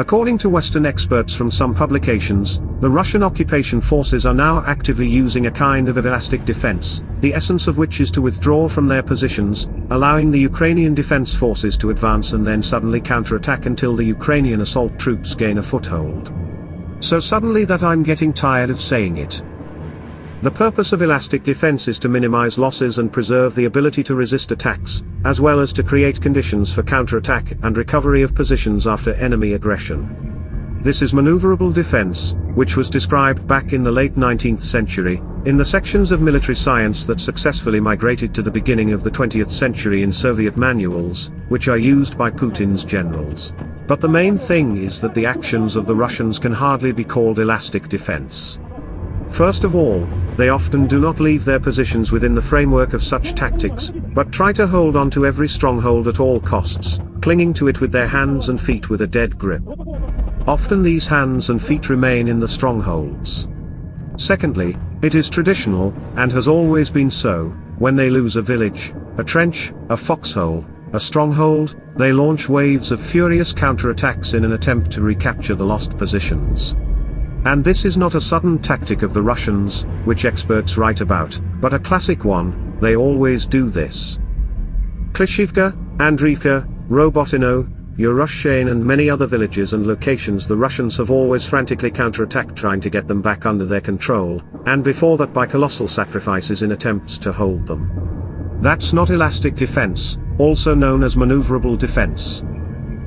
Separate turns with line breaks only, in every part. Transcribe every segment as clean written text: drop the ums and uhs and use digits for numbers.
According to Western experts from some publications, the Russian occupation forces are now actively using a kind of elastic defense, the essence of which is to withdraw from their positions, allowing the Ukrainian defense forces to advance and then suddenly counterattack until the Ukrainian assault troops gain a foothold. So suddenly that I'm getting tired of saying it. The purpose of elastic defense is to minimize losses and preserve the ability to resist attacks, as well as to create conditions for counterattack and recovery of positions after enemy aggression. This is maneuverable defense, which was described back in the late 19th century, in the sections of military science that successfully migrated to the beginning of the 20th century in Soviet manuals, which are used by Putin's generals. But the main thing is that the actions of the Russians can hardly be called elastic defense. First of all, they often do not leave their positions within the framework of such tactics, but try to hold on to every stronghold at all costs, clinging to it with their hands and feet with a dead grip. Often these hands and feet remain in the strongholds. Secondly, it is traditional, and has always been so, when they lose a village, a trench, a foxhole, a stronghold, they launch waves of furious counterattacks in an attempt to recapture the lost positions. And this is not a sudden tactic of the Russians, which experts write about, but a classic one. They always do this. Klishivka, Andriivka, Robotino, Ukrashne and many other villages and locations the Russians have always frantically counterattacked, trying to get them back under their control, and before that by colossal sacrifices in attempts to hold them. That's not elastic defense, also known as maneuverable defense.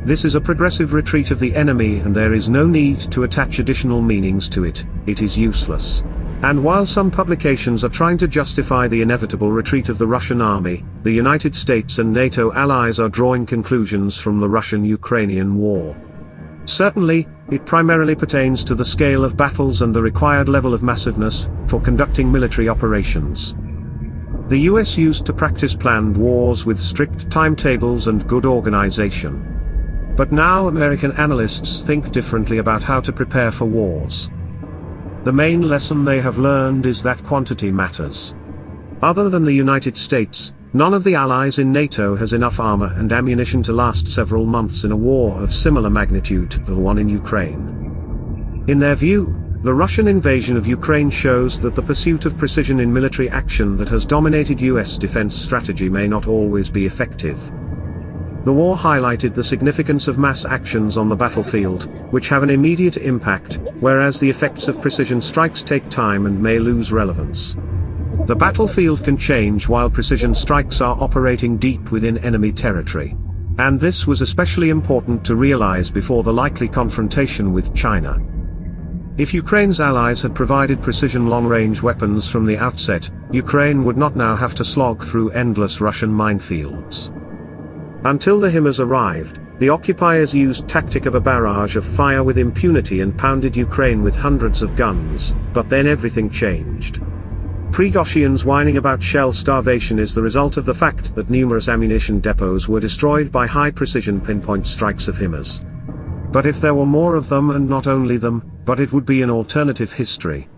This is a progressive retreat of the enemy, and there is no need to attach additional meanings to it. It is useless. And while some publications are trying to justify the inevitable retreat of the Russian army, the United States and NATO allies are drawing conclusions from the Russian-Ukrainian war. Certainly, it primarily pertains to the scale of battles and the required level of massiveness for conducting military operations. The US used to practice planned wars with strict timetables and good organization. But now American analysts think differently about how to prepare for wars. The main lesson they have learned is that quantity matters. Other than the United States, none of the allies in NATO has enough armor and ammunition to last several months in a war of similar magnitude to the one in Ukraine. In their view, the Russian invasion of Ukraine shows that the pursuit of precision in military action that has dominated US defense strategy may not always be effective. The war highlighted the significance of mass actions on the battlefield, which have an immediate impact, whereas the effects of precision strikes take time and may lose relevance. The battlefield can change while precision strikes are operating deep within enemy territory. And this was especially important to realize before the likely confrontation with China. If Ukraine's allies had provided precision long-range weapons from the outset, Ukraine would not now have to slog through endless Russian minefields. Until the HIMARS arrived, the occupiers used tactic of a barrage of fire with impunity and pounded Ukraine with hundreds of guns, but then everything changed. Prigozhin's whining about shell starvation is the result of the fact that numerous ammunition depots were destroyed by high-precision pinpoint strikes of HIMARS. But if there were more of them, and not only them, but it would be an alternative history.